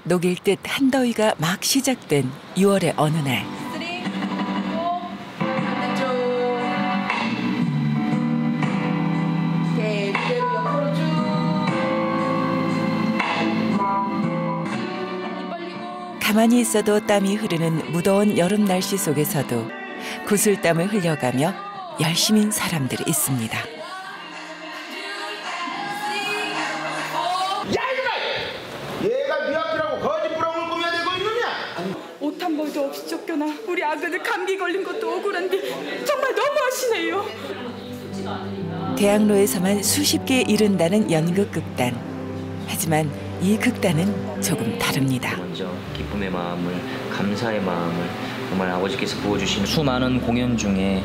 녹일 듯 한더위가 막 시작된 6월의 어느 날. 가만히 있어도 땀이 흐르는 무더운 여름 날씨 속에서도 구슬땀을 흘려가며 열심인 사람들이 있습니다. 얘가 네 앞이라고 거짓부렁을 꾸며야 되고 있느냐? 옷 한 벌도 없이 쫓겨나 우리 아그들 감기 걸린 것도 억울한데 정말 너무하시네요. 대학로에서만 수십 개 이른다는 연극극단. 하지만 이 극단은 조금 다릅니다. 먼저 기쁨의 마음을, 감사의 마음을 정말 아버지께서 부어주신 수많은 공연 중에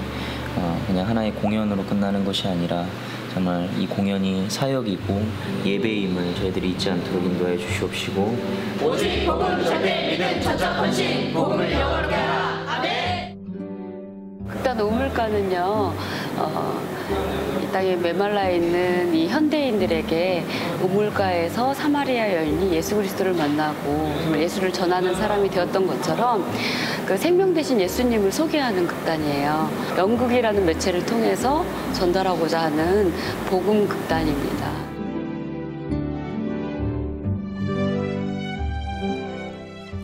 그냥 하나의 공연으로 끝나는 것이 아니라 정말 이 공연이 사역이고 예배임을 저희들이 잊지 않도록 인도해 주시옵시고 오직 복음 전대 믿음 전적 헌신 복음을 영원하게 하라. 아멘. 극단 우물가는요, 이 땅에 메말라 있는 이 현대인들에게 우물가에서 사마리아 여인이 예수 그리스도를 만나고 정말 예수를 전하는 사람이 되었던 것처럼 그 생명 되신 예수님을 소개하는 극단이에요. 연극이라는 매체를 통해서 전달하고자 하는 복음 극단입니다.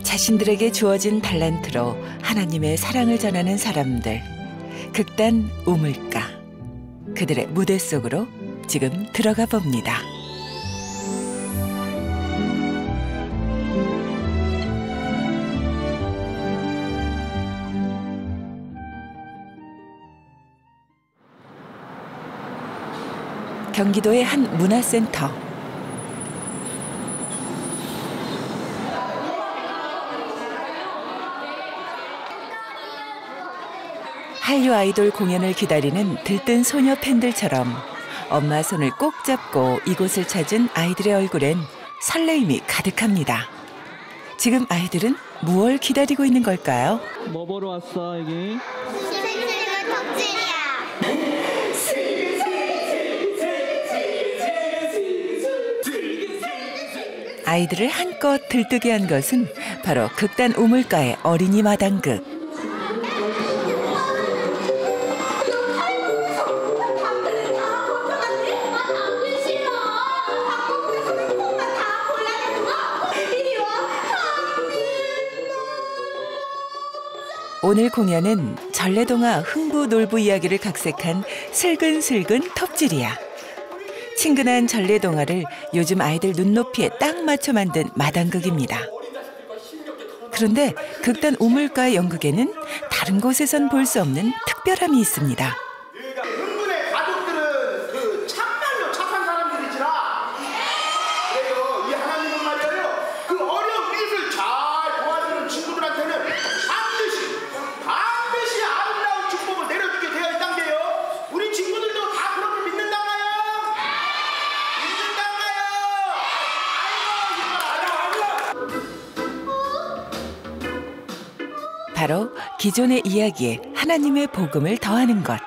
자신들에게 주어진 달란트로 하나님의 사랑을 전하는 사람들. 극단 우물가. 그들의 무대 속으로 지금 들어가 봅니다. 경기도의 한 문화센터. 한류 아이돌 공연을 기다리는 들뜬 소녀 팬들처럼 엄마 손을 꼭 잡고 이곳을 찾은 아이들의 얼굴엔 설레임이 가득합니다. 지금 아이들은 무얼 기다리고 있는 걸까요? 뭐 보러 왔어, 여기? 아이들을 한껏 들뜨게 한 것은 바로 극단 우물가의 어린이 마당극. 오늘 공연은 전래동화 흥부놀부 이야기를 각색한 슬근슬근 톱질이야. 친근한 전래동화를 요즘 아이들 눈높이에 딱 맞춰 만든 마당극입니다. 그런데 극단 우물가 연극에는 다른 곳에선 볼 수 없는 특별함이 있습니다. 흥분의 가족들은 그 참말로 착한 사람들이지라. 그래요, 이 하나님은 말이에요, 그 어려운 일을 잘 도와주는 친구들한테는 반드시 아름다운 축복을 내려주게 되어 있단게요. 우리 친구들도 다 그런 걸 믿는다나요? 바로 기존의 이야기에 하나님의 복음을 더하는 것.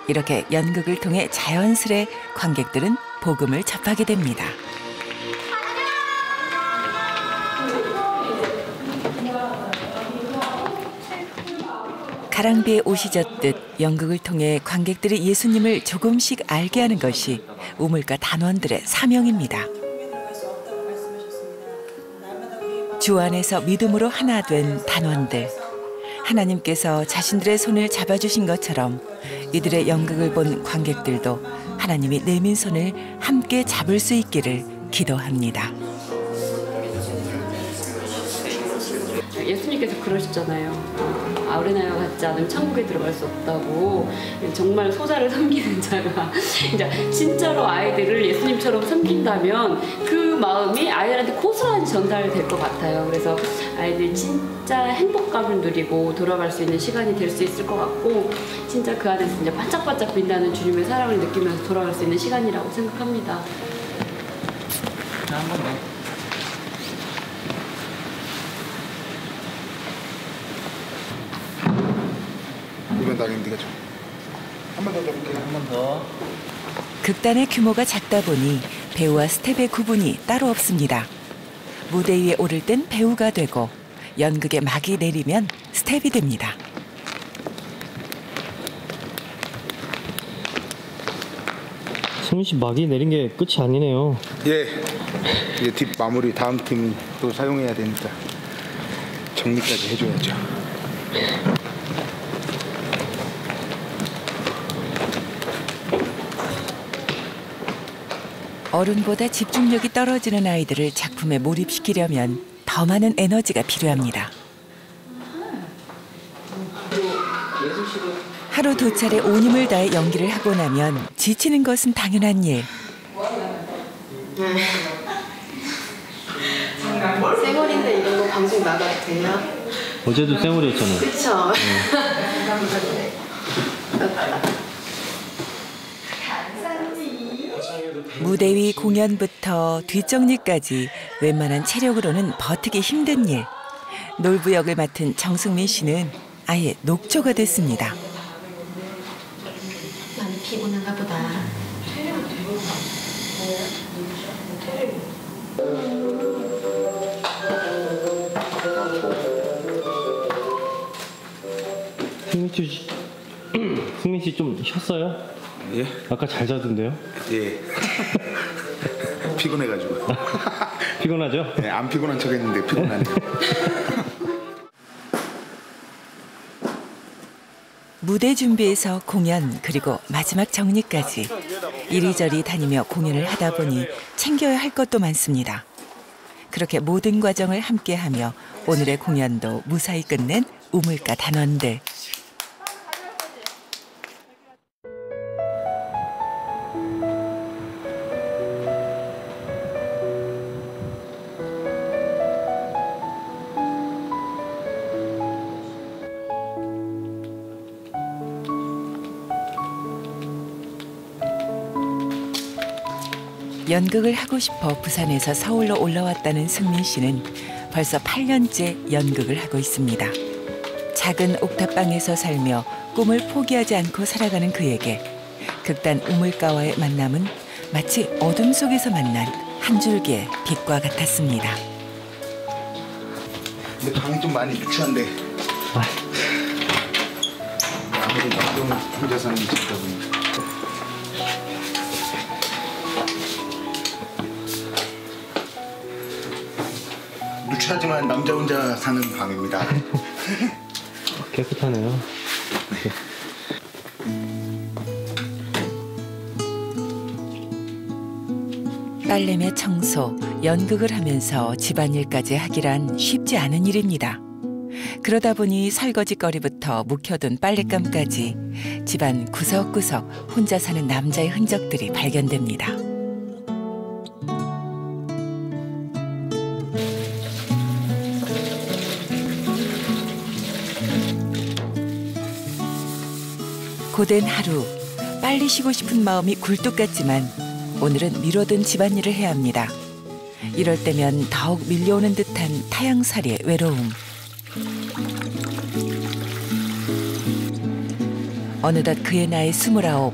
이렇게 연극을 통해 자연스레 관객들은 복음을 접하게 됩니다. 가랑비에 옷이 젖듯 연극을 통해 관객들이 예수님을 조금씩 알게 하는 것이 우물가 단원들의 사명입니다. 주 안에서 믿음으로 하나 된 단원들. 하나님께서 자신들의 손을 잡아주신 것처럼 이들의 연극을 본 관객들도 하나님이 내민 손을 함께 잡을 수 있기를 기도합니다. 예수님께서 그러셨잖아요. 아우레나와 같지 않으면 천국에 들어갈 수 없다고. 정말 소자를 섬기는 자가 이제 진짜로 아이들을 예수님처럼 섬긴다면 그 마음이 아이들한테 고스란히 전달될 것 같아요. 그래서 아이들이 진짜 행복감을 누리고 돌아갈 수 있는 시간이 될 수 있을 것 같고, 진짜 그 안에서 이제 반짝반짝 빛나는 주님의 사랑을 느끼면서 돌아갈 수 있는 시간이라고 생각합니다. 한 번 더. 이번 달에 네가 좀 한 번 더 해볼게. 한 번 더. 극단의 규모가 작다 보니 배우와 스텝의 구분이 따로 없습니다. 무대 위에 오를 땐 배우가 되고 연극에 막이 내리면 스텝이 됩니다. 승민 씨 막이 내린 게 끝이 아니네요. 예. 이제 뒷 마무리 다음 팀 또 사용해야 되니까 정리까지 해줘야죠. 어른보다 집중력이 떨어지는 아이들을 작품에 몰입시키려면 더 많은 에너지가 필요합니다. 하루 두 차례 온 힘을 다해 연기를 하고 나면 지치는 것은 당연한 일. 쌩얼인데 이런 거 방송 나가도 돼요? 어제도 쌩얼이었잖아요. 그쵸? 무대 위 공연부터 뒷정리까지 웬만한 체력으로는 버티기 힘든 일. 놀부 역을 맡은 정승민 씨는 아예 녹초가 됐습니다. 많이 피곤한가 보다. 승민 씨 좀 쉬었어요? 예? 아까 잘 자던데요? 예. 피곤해가지고. 피곤하죠? 네, 안 피곤한 척했는데 피곤하네요. 무대 준비에서 공연 그리고 마지막 정리까지 이리저리 다니며 공연을 하다 보니 챙겨야 할 것도 많습니다. 그렇게 모든 과정을 함께하며 오늘의 공연도 무사히 끝낸 우물가 단원들. 연극을 하고 싶어 부산에서 서울로 올라왔다는 승민 씨는 벌써 8년째 연극을 하고 있습니다. 작은 옥탑방에서 살며 꿈을 포기하지 않고 살아가는 그에게 극단 우물가와의 만남은 마치 어둠 속에서 만난 한 줄기의 빛과 같았습니다. 근데 방이 좀 많이 유치한데 아무리 남동 혼자 사는 집이다 보니까 유치하지만 남자 혼자 사는 방입니다. 깨끗하네요. 빨래며 청소, 연극을 하면서 집안일까지 하기란 쉽지 않은 일입니다. 그러다 보니 설거지거리부터 묵혀둔 빨랫감까지 집안 구석구석 혼자 사는 남자의 흔적들이 발견됩니다. 고된 하루, 빨리 쉬고 싶은 마음이 굴뚝 같지만 오늘은 미뤄둔 집안일을 해야 합니다. 이럴 때면 더욱 밀려오는 듯한 타향살이의 외로움. 어느덧 그의 나이 29.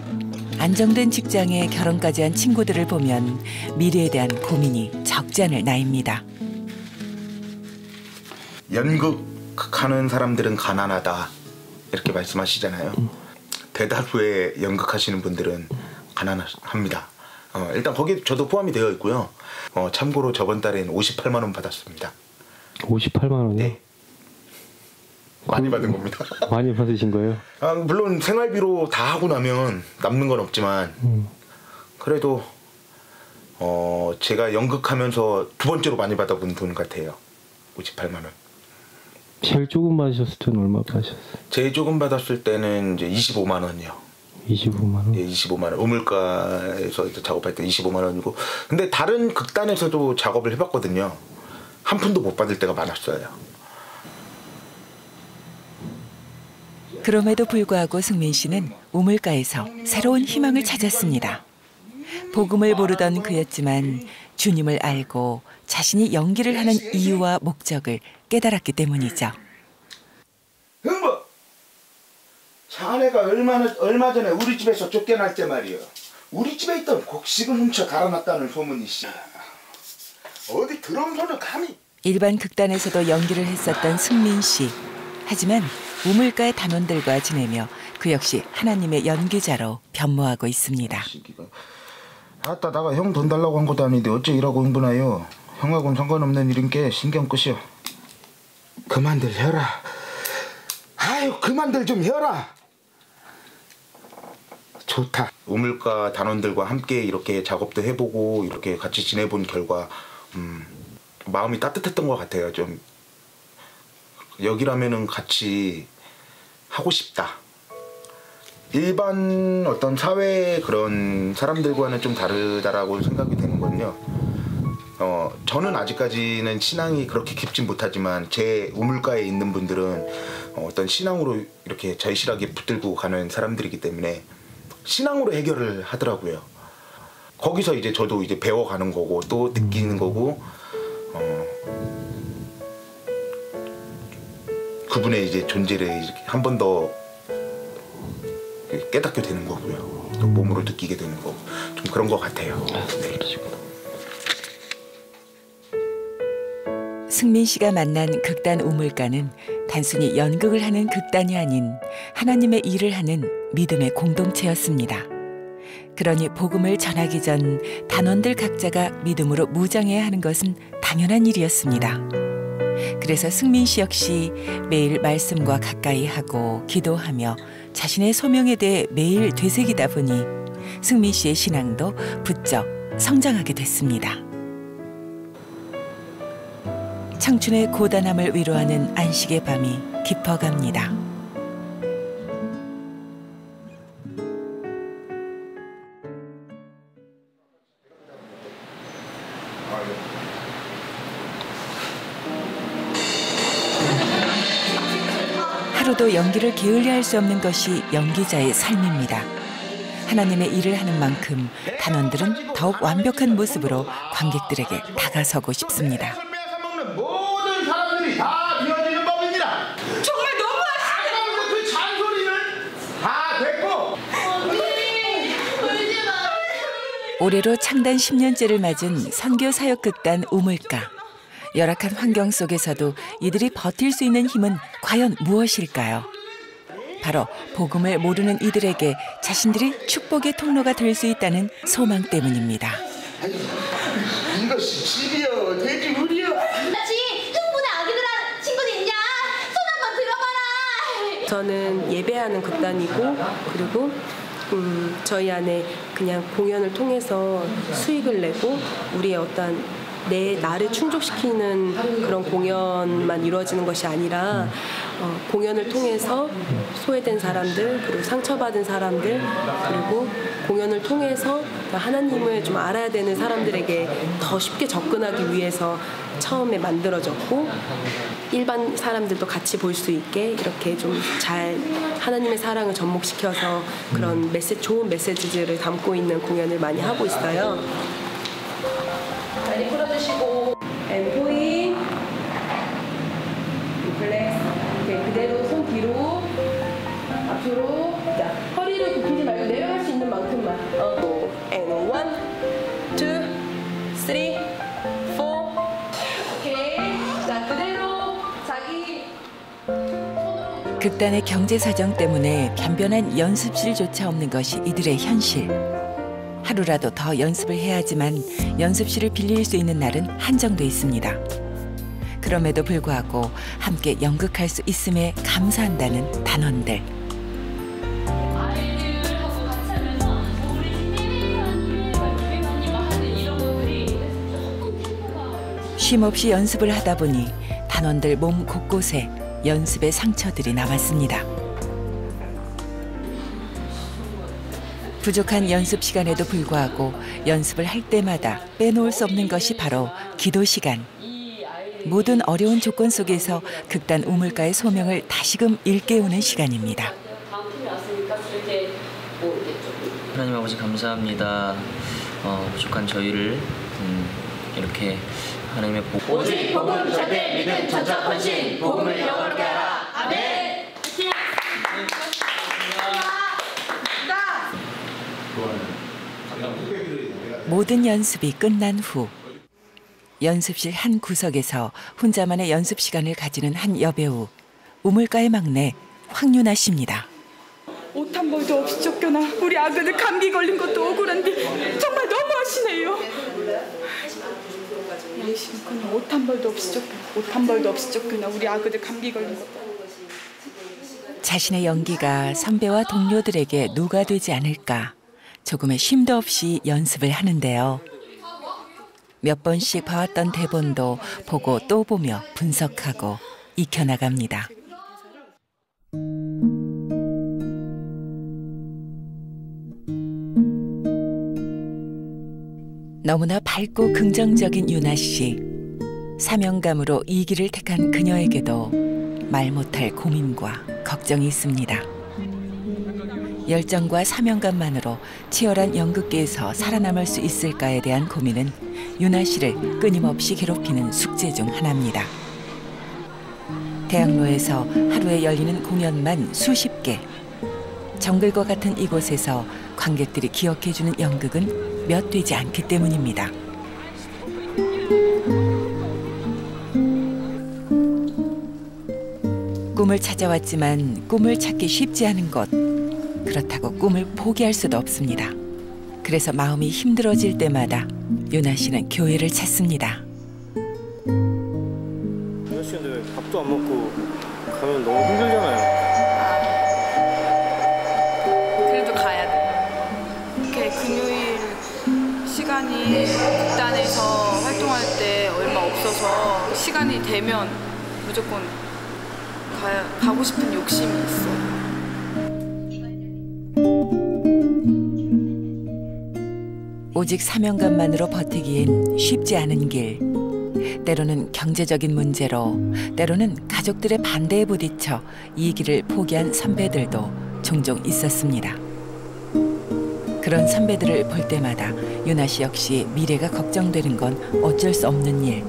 안정된 직장에 결혼까지 한 친구들을 보면 미래에 대한 고민이 적지 않을 나이입니다. 연극하는 사람들은 가난하다 이렇게 말씀하시잖아요. 대다수의 연극하시는 분들은 가난합니다. 일단 거기 저도 포함이 되어 있고요. 참고로 저번 달에는 58만 원 받았습니다. 58만 원이요? 네. 많이 받은 겁니다. 많이 받으신 거예요? 물론 생활비로 다 하고 나면 남는 건 없지만 그래도 제가 연극하면서 두 번째로 많이 받아본 돈 같아요. 58만 원. 제일 조금 받으셨을 때는 얼마 받으셨어요? 제일 조금 받았을 때는 이제 25만 원이요. 25만 원? 예, 25만 원. 우물가에서 작업할 때 25만 원이고. 근데 다른 극단에서도 작업을 해봤거든요. 한 푼도 못 받을 때가 많았어요. 그럼에도 불구하고 승민 씨는 우물가에서 새로운 희망을 찾았습니다. 복음을 모르던 그였지만 주님을 알고 자신이 연기를 하는 이유와 목적을 깨달았기 때문이죠. 흥부! 자네가 얼마 전에 우리 집에서 쫓겨날 때 말이요. 우리 집에 있던 곡식을 훔쳐 달아났다는 소문이 있어. 어디 들어오면 감히. 일반 극단에서도 연기를 했었던 승민 씨. 하지만 우물가의 단원들과 지내며 그 역시 하나님의 연기자로 변모하고 있습니다. 아따 나가 형 돈 달라고 한 것도 아닌데 어째 일하고 흥분하여. 형하고는 상관없는 일인 게 신경 끄시오. 그만들 해라. 아유 그만들 좀 해라. 좋다. 우물가 단원들과 함께 이렇게 작업도 해보고 이렇게 같이 지내본 결과 마음이 따뜻했던 것 같아요. 좀 여기라면은 같이 하고 싶다. 일반 어떤 사회 그런 사람들과는 좀 다르다라고 생각이 되는 건요. 저는 아직까지는 신앙이 그렇게 깊진 못하지만 제 우물가에 있는 분들은 어떤 신앙으로 이렇게 절실하게 붙들고 가는 사람들이기 때문에 신앙으로 해결을 하더라고요. 거기서 이제 저도 이제 배워가는 거고 또 느끼는 거고 그분의 이제 존재를 한 번 더 깨닫게 되는 거고요. 또 몸으로 느끼게 되는 거고 좀 그런 것 같아요. 네. 승민 씨가 만난 극단 우물가는 단순히 연극을 하는 극단이 아닌 하나님의 일을 하는 믿음의 공동체였습니다. 그러니 복음을 전하기 전 단원들 각자가 믿음으로 무장해야 하는 것은 당연한 일이었습니다. 그래서 승민 씨 역시 매일 말씀과 가까이 하고 기도하며 자신의 소명에 대해 매일 되새기다 보니 승민 씨의 신앙도 부쩍 성장하게 됐습니다. 청춘의 고단함을 위로하는 안식의 밤이 깊어갑니다. 하루도 연기를 게을리할 수 없는 것이 연기자의 삶입니다. 하나님의 일을 하는 만큼 단원들은 더욱 완벽한 모습으로 관객들에게 다가서고 싶습니다. 모든 사람들이 다 비워지는 법입니다. 정말 너무하시네. 그 잔소리는 다 됐고. 올해로 창단 10년째를 맞은 선교 사역 극단 우물가. 열악한 환경 속에서도 이들이 버틸 수 있는 힘은 과연 무엇일까요? 바로 복음을 모르는 이들에게 자신들이 축복의 통로가 될 수 있다는 소망 때문입니다. 이것이 집이여 돼지 우리여. 같이 흥분의 아기들아 친구들 있냐? 손 한번 들어봐라. 저는 예배하는 극단이고 그리고 저희 안에 그냥 공연을 통해서 수익을 내고 우리의 어떤 나를 충족시키는 그런 공연만 이루어지는 것이 아니라 공연을 통해서 소외된 사람들 그리고 상처받은 사람들 그리고 공연을 통해서 하나님을 좀 알아야 되는 사람들에게 더 쉽게 접근하기 위해서 처음에 만들어졌고 일반 사람들도 같이 볼 수 있게 이렇게 좀 잘 하나님의 사랑을 접목시켜서 그런 좋은 메시지들을 담고 있는 공연을 많이 하고 있어요. 많이 풀어주시고 엠포인 리플렉스 그대로 손 뒤로 앞으로 자 허리를 굽히지 말고 내려갈 수 있는 만큼만 and 1, 2, 3, 4 오케이 자 그대로 자기 극단의 경제 사정 때문에 변변한 연습실조차 없는 것이 이들의 현실. 하루라도 더 연습을 해야지만 연습실을 빌릴 수 있는 날은 한정돼 있습니다. 그럼에도 불구하고 함께 연극할 수 있음에 감사한다는 단원들. 쉼없이 연습을 하다 보니 단원들 몸 곳곳에 연습의 상처들이 남았습니다. 부족한 연습 시간에도 불구하고 연습을 할 때마다 빼놓을 수 없는 것이 바로 기도 시간. 모든 어려운 조건 속에서 극단 우물가의 소명을 다시금 일깨우는 시간입니다. 하나님 아버지 감사합니다. 부족한 저희를 이렇게 하나님의 오직 복음 절대 믿음 전적 헌신 복음을 영원하게 하라. 아멘. 모든 연습이 끝난 후 연습실 한 구석에서 혼자만의 연습 시간을 가지는 한 여배우, 우물가의 막내 황윤아 씨입니다. 옷 한 벌도 없이 쫓겨나 우리 아그들 감기 걸린 것도 억울한데 정말 너무하시네요. 그냥 옷 한 벌도 없이 쫓겨나 우리 아그들 감기 걸린 것도. 자신의 연기가 선배와 동료들에게 누가 되지 않을까 조금의 쉼도 없이 연습을 하는데요. 몇 번씩 봐왔던 대본도 보고 또 보며 분석하고 익혀나갑니다. 너무나 밝고 긍정적인 윤아 씨. 사명감으로 이 길을 택한 그녀에게도 말 못할 고민과 걱정이 있습니다. 열정과 사명감만으로 치열한 연극계에서 살아남을 수 있을까에 대한 고민은 윤아 씨를 끊임없이 괴롭히는 숙제 중 하나입니다. 대학로에서 하루에 열리는 공연만 수십 개. 정글과 같은 이곳에서 관객들이 기억해주는 연극은 몇 되지 않기 때문입니다. 꿈을 찾아왔지만 꿈을 찾기 쉽지 않은 것. 그렇다고 꿈을 포기할 수도 없습니다. 그래서 마음이 힘들어질 때마다 윤아 씨는 교회를 찾습니다. 윤아 씨 근데 왜 밥도 안 먹고 가면 너무 힘들잖아요. 그래도 가야 돼. 이렇게 금요일 시간이 극단에서 활동할 때 얼마 없어서 시간이 되면 무조건 가고 싶은 욕심이 있어. 오직 사명감만으로 버티기엔 쉽지 않은 길. 때로는 경제적인 문제로, 때로는 가족들의 반대에 부딪혀 이 길을 포기한 선배들도 종종 있었습니다. 그런 선배들을 볼 때마다 윤아 씨 역시 미래가 걱정되는 건 어쩔 수 없는 일.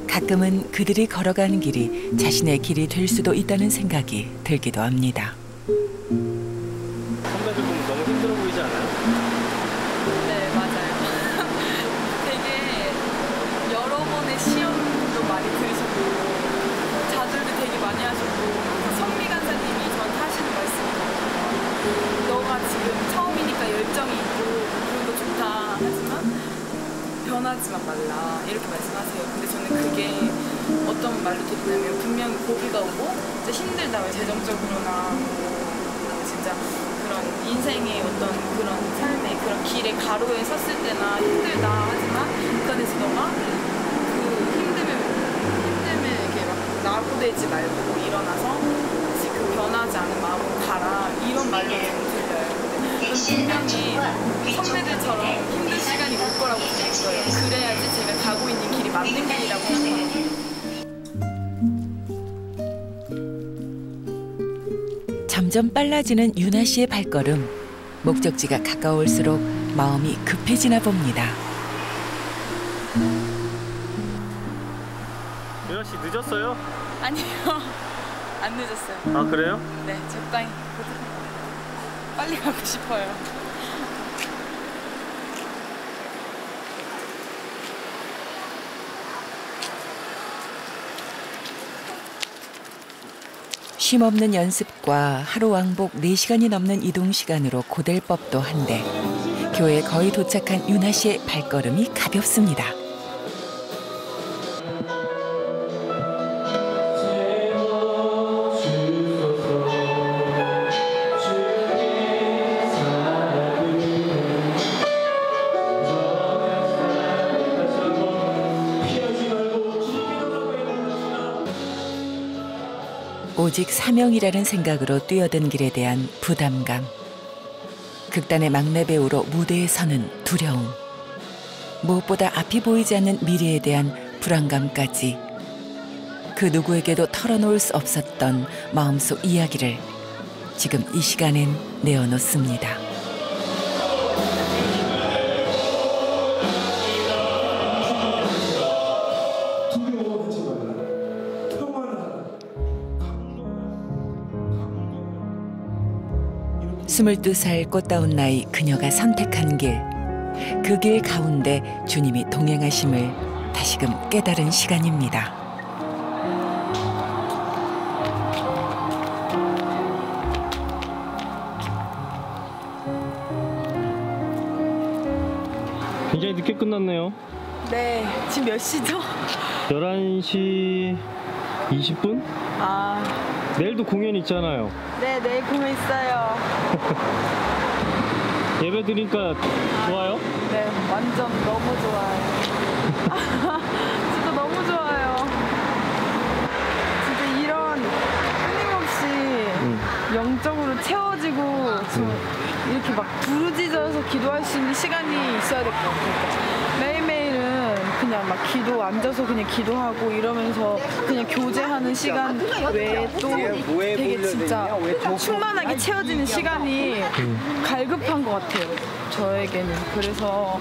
가끔은 그들이 걸어가는 길이 자신의 길이 될 수도 있다는 생각이 들기도 합니다. 선배들 보면 너무 힘들어 보이지 않아요? 네, 맞아요. 되게 여러 번의 시험도 많이 들으셨고 자들도 되게 많이 하셨고 선미 간사님이 저한테 하시는 말씀이거든요. 너가 지금 처음이니까 열정이 있고 그런 거 좋다 하지만 변하지만 말라 이렇게 말씀하세요. 근데 저는 그게 어떤 말로 들리냐면 분명히 고비가 오고 진짜 힘들다 왜 재정적으로나 진짜 그런 인생의 어떤 그런 삶의 그런 길의 가로에 섰을 때나 힘들다 하지만 그 안에서 너가 그 힘듦에 이렇게 막 낙오되지 말고 일어나서 다시 그 변하지 않은 마음으로 가라 이런 말로 저는 들려요. 분명히 선배들처럼 힘든 시간이 올 거라고 생각해요. 그래야지 제가 가고 있는 길이 맞는 길이라고 생각해요. 점점 빨라지는 윤아 씨의 발걸음. 목적지가 가까울수록 마음이 급해지나 봅니다. 윤아 씨 늦었어요? 아니요. 안 늦었어요. 아 그래요? 네, 적당히. 빨리 가고 싶어요. 쉼없는 연습과 하루 왕복 4시간이 넘는 이동 시간으로 고될 법도 한데 교회에 거의 도착한 윤아 씨의 발걸음이 가볍습니다. 오직 사명이라는 생각으로 뛰어든 길에 대한 부담감. 극단의 막내 배우로 무대에 서는 두려움. 무엇보다 앞이 보이지 않는 미래에 대한 불안감까지. 그 누구에게도 털어놓을 수 없었던 마음속 이야기를 지금 이 시간엔 내어놓습니다. 스물두 살 꽃다운 나이 그녀가 선택한 길. 그 길 가운데 주님이 동행하심을 다시금 깨달은 시간입니다. 굉장히 늦게 끝났네요. 네, 지금 몇 시죠? 11시 20분? 아, 내일도 공연 있잖아요. 네, 내일 공연 있어요. 예배 드리니까 좋아요? 네, 완전 너무 좋아요. 진짜 너무 좋아요. 진짜 이런 끊임없이 영적으로 채워지고 이렇게 막 부르짖어서 기도할 수 있는 시간이 있어야 될 것 같아요. 매일매일은 그냥 막 앉아서 그냥 기도하고 이러면서 그냥 교제하는 시간 외에 또 되게 진짜 충만하게 채워지는 시간이 갈급한 것 같아요. 저에게는. 그래서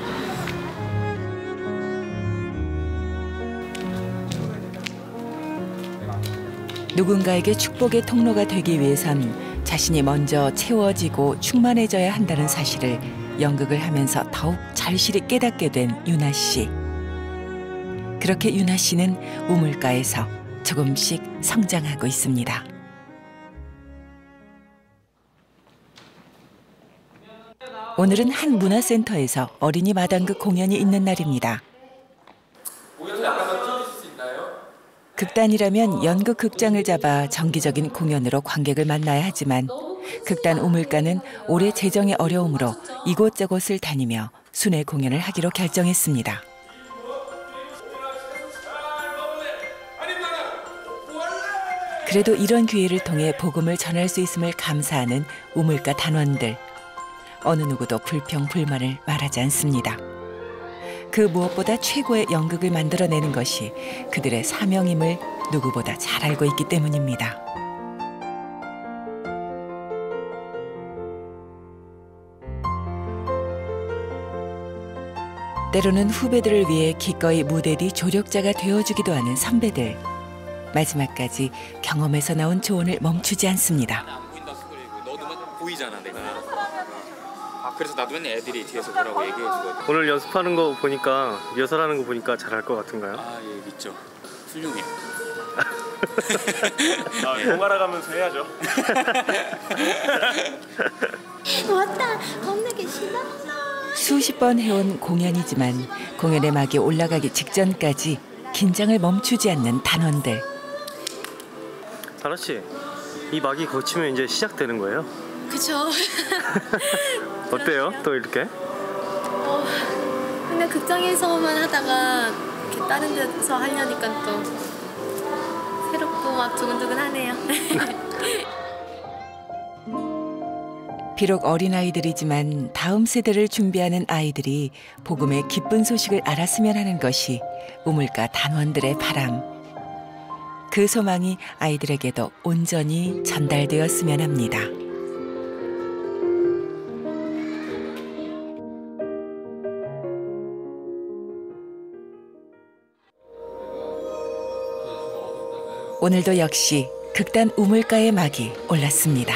누군가에게 축복의 통로가 되기 위해선 자신이 먼저 채워지고 충만해져야 한다는 사실을 연극을 하면서 더욱 절실히 깨닫게 된 유나 씨. 그렇게 유나 씨는 우물가에서 조금씩 성장하고 있습니다. 오늘은 한 문화센터에서 어린이 마당극 공연이 있는 날입니다. 극단이라면 연극 극장을 잡아 정기적인 공연으로 관객을 만나야 하지만 극단 우물가는 올해 재정의 어려움으로 이곳저곳을 다니며 순회 공연을 하기로 결정했습니다. 그래도 이런 기회를 통해 복음을 전할 수 있음을 감사하는 우물가 단원들. 어느 누구도 불평, 불만을 말하지 않습니다. 그 무엇보다 최고의 연극을 만들어내는 것이 그들의 사명임을 누구보다 잘 알고 있기 때문입니다. 때로는 후배들을 위해 기꺼이 무대 뒤 조력자가 되어주기도 하는 선배들. 마지막까지 경험에서 나온 조언을 멈추지 않습니다. 안 보인다 소리고 너도 보이잖아 내가. 아 그래서 나도 맨날 애들이 뒤에서 뭐라고 얘기해주거든. 오늘 연습하는 거 보니까 리허설하는 거 보니까 잘할 것 같은가요? 아 예 믿죠. 훌륭해요. 아, 번갈아 가면서 해야죠. 왔다. 겁나게 신났어. 수십 번 해온 공연이지만 공연의 막이 올라가기 직전까지 긴장을 멈추지 않는 단원들. 다라 씨, 이 막이 거치면 이제 시작되는 거예요? 그쵸. 어때요? 또 이렇게? 근데 극장에서만 하다가 이렇게 다른 데서 하려니까 또 새롭고 막 두근두근하네요. 비록 어린아이들이지만 다음 세대를 준비하는 아이들이 복음의 기쁜 소식을 알았으면 하는 것이 우물가 단원들의 바람. 그 소망이 아이들에게도 온전히 전달되었으면 합니다. 오늘도 역시 극단 우물가의 막이 올랐습니다.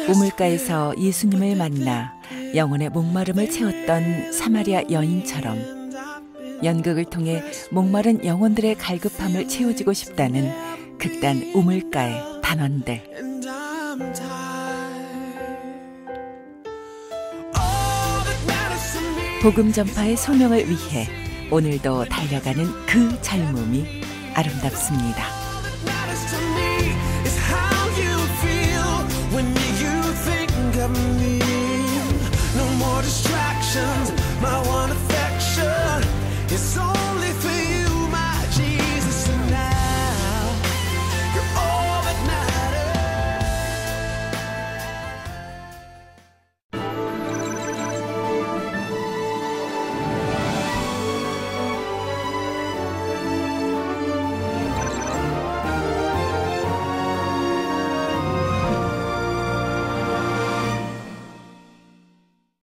우물가에서 예수님을 만나 영혼의 목마름을 채웠던 사마리아 여인처럼 연극을 통해 목마른 영혼들의 갈급함을 채워주고 싶다는 극단 우물가의 단원들. 복음 전파의 소명을 위해 오늘도 달려가는 그 젊음이 아름답습니다. No more distractions, my one